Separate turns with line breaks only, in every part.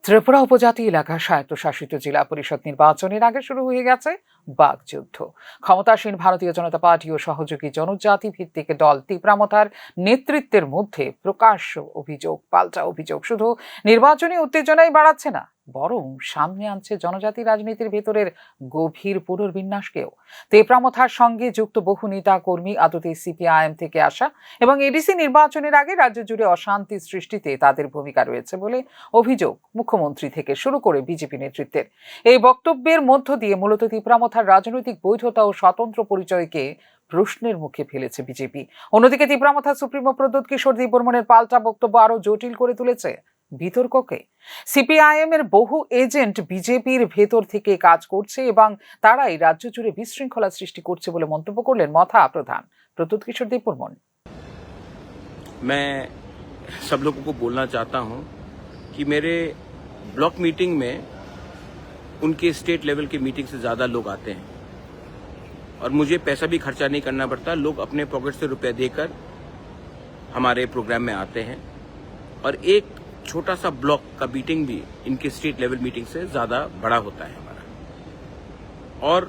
ত্রিপুরা উপজাতি এলাকা স্বায়ত্তশাসিত জেলা পরিষদ নির্বাচনের আগে শুরু হয়ে গেছে বাকযুদ্ধ। ক্ষমতাসীন ভারতীয় জনতা পার্টি ও সহযোগী জনজাতি ভিত্তিক দল তীব্রামথার নেতৃত্বের মধ্যে প্রকাশ্য অভিযোগ পাল্টা অভিযোগ শুধু নির্বাচনী উত্তেজনাই বাড়াচ্ছে না, বরং সামনে আনছে জনজাতি রাজনীতির ভেতরের গভীর পুনর্বিন্যাসকেও। তেপরামথার সঙ্গে যুক্ত বহু নেতা কর্মী আদতে সিপিআইএম থেকে আসা এবং এডিসি নির্বাচনের আগে রাজ্য জুড়ে অশান্তি সৃষ্টিতে তাদের ভূমিকা রয়েছে বলে অভিযোগ মুখ্যমন্ত্রী থেকে শুরু করে বিজেপি নেতৃত্বের। এই বক্তব্যের মধ্য দিয়ে মূলত তেপরামথার রাজনৈতিক বৈধতা ও স্বতন্ত্র পরিচয়কে প্রশ্নের মুখে ফেলেছে বিজেপি। অন্যদিকে তেপরামথা সুপ্রিমো প্রদ্যোৎ কিশোর দেববর্মনের পাল্টা বক্তব্য আরো জটিল করে তুলেছে বিতর্ককে। সিপিআইএম এর বহু এজেন্ট বিজেপির ভেতর থেকে কাজ করছে এবং তারাই রাজ্য জুড়ে বিশৃঙ্খলা সৃষ্টি করছে বলে মন্তব্য করলেন মথা প্রধান প্রদ্যোৎ কিশোর দেববর্মন।
मैं सब लोगों को बोलना चाहता हूं कि मेरे ब्लॉक मीटिंग में उनके स्टेट लेवल के मीटिंग से ज्यादा लोग आते हैं और मुझे पैसा भी खर्चा नहीं करना पड़ता। लोग अपने पॉकेट से रुपया देकर हमारे प्रोग्राम में आते हैं और एक छोटा सा ब्लॉक का मीटिंग भी इनके स्टेट लेवल मीटिंग से ज्यादा बड़ा होता है हमारा। और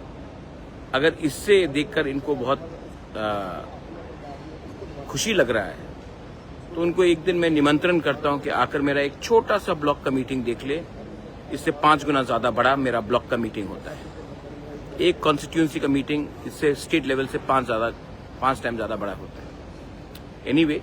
अगर इससे देखकर इनको बहुत खुशी लग रहा है तो उनको एक दिन मैं निमंत्रण करता हूं कि आकर मेरा एक छोटा सा ब्लॉक का मीटिंग देख ले। इससे 5 गुना ज्यादा बड़ा मेरा ब्लॉक का मीटिंग होता है। एक कॉन्स्टिट्यूंसी का मीटिंग इससे स्टेट लेवल से 5 टाइम ज्यादा बड़ा होता है। एनीवे,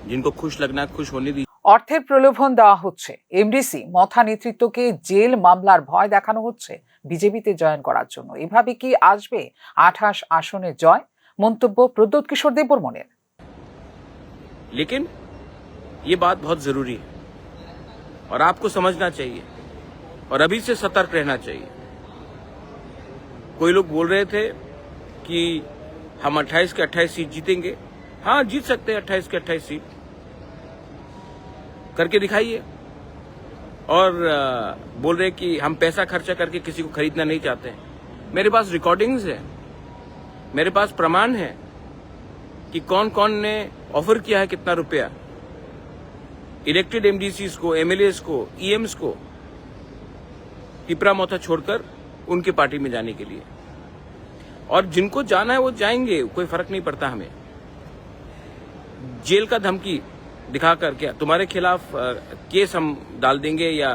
जिनको खुश लगना खुश होने दी।
অর্থের প্রলোভন দেওয়া হচ্ছে, এমডিসি মথা নেতৃত্বকে জেল মামলার ভয় দেখানো হচ্ছে বিজেপিতে জয়েন করার জন্য। এভাবে কি আসবে 28 আসনে জয়? মন্তব্য প্রদ্যোৎ কিশোর দেববর্মনের।
लेकिन ये बात बहुत जरूरी है और आपको समझना चाहिए और अभी से सतर्क रहना चाहिए। कोई लोग बोल रहे थे कि हम 28 के 28 सीट जीतेंगे। हाँ, जीत सकते हैं 28 के 28 सीट, करके दिखाइए। और बोल रहे कि हम पैसा खर्चा करके किसी को खरीदना नहीं चाहते हैं। मेरे पास रिकॉर्डिंग्स है, मेरे पास प्रमाण है कि कौन कौन ने ऑफर किया है कितना रुपया इलेक्टेड एमडीसीज को, एमएलएस को, ईएम्स को तेपरामथा छोड़कर उनके पार्टी में जाने के लिए। और जिनको जाना है वो जाएंगे, कोई फर्क नहीं पड़ता हमें। जेल का धमकी दिखाकर क्या तुम्हारे खिलाफ केस हम डाल देंगे या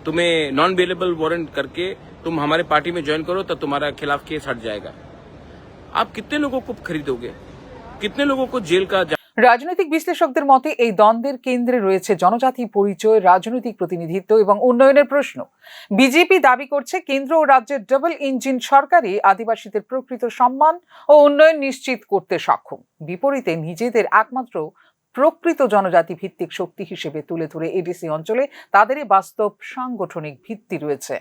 तुम्हें नॉन बेलेबल वारंट करके तुम हमारे पार्टी में ज्वाइन करो तो तुम्हारा खिलाफ केस हट जाएगा। आप कितने लोगों को खरीदोगे, कितने लोगों को जेल का।
রাজনৈতিক বিশ্লেষকদের মতে এই দ্বন্দ্বের কেন্দ্রে রয়েছে জনজাতি পরিচয়, রাজনৈতিক প্রতিনিধিত্ব এবং উন্নয়নের প্রশ্ন। বিজেপি দাবি করছে কেন্দ্র ও রাজ্যের ডাবল ইঞ্জিন সরকারই আদিবাসীদের প্রকৃত সম্মান ও উন্নয়ন নিশ্চিত করতে সক্ষম। বিপরীতে নিজেদের একমাত্র প্রকৃত জনজাতি ভিত্তিক শক্তি হিসেবে তুলে ধরে এডিসি অঞ্চলে তাদেরই বাস্তব সাংগঠনিক ভিত্তি রয়েছে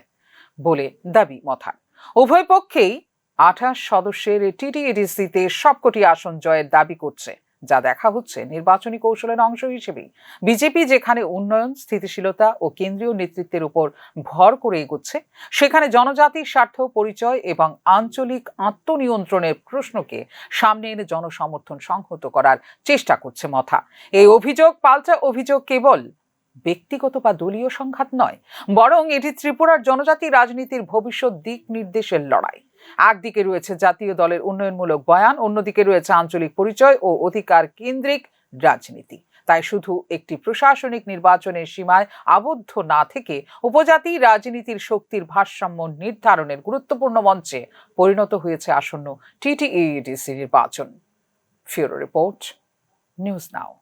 বলে দাবি মথার। উভয় পক্ষেই 28 সদস্যের টিটিএডিসিতে সবকটি আসন জয়ের দাবি করছে, যা দেখা হচ্ছে নির্বাচনী কৌশলের অংশ হিসেবেই। বিজেপি যেখানে উন্নয়ন, স্থিতিশীলতা ও কেন্দ্রীয় নেতৃত্বের উপর ভর করে এগোচ্ছে, সেখানে জনজাতির স্বার্থ, পরিচয় এবং আঞ্চলিক আত্মনিয়ন্ত্রণের প্রশ্নকে সামনে এনে জনসমর্থন সংহত করার চেষ্টা করছে মথা। এই অভিযোগ পাল্টা অভিযোগ কেবল ব্যক্তিগত বা দলীয় সংঘাত নয়, বরং এটি ত্রিপুরার জনজাতি রাজনীতির ভবিষ্যৎ দিক নির্দেশের লড়াই। একদিকে রয়েছে জাতীয় দলের উন্নয়নমূলক বয়ান, অন্যদিকে রয়েছে আঞ্চলিক পরিচয় ও অধিকার কেন্দ্রিক রাজনীতি। তাই শুধু একটি প্রশাসনিক নির্বাচনের সীমায় আবদ্ধ না থেকে উপজাতি রাজনীতির শক্তির ভারসাম্য নির্ধারণের গুরুত্বপূর্ণ মঞ্চে পরিণত হয়েছে আসন্ন টিটিএডিসি নির্বাচন। ফিউরো রিপোর্ট, নিউজ নাও।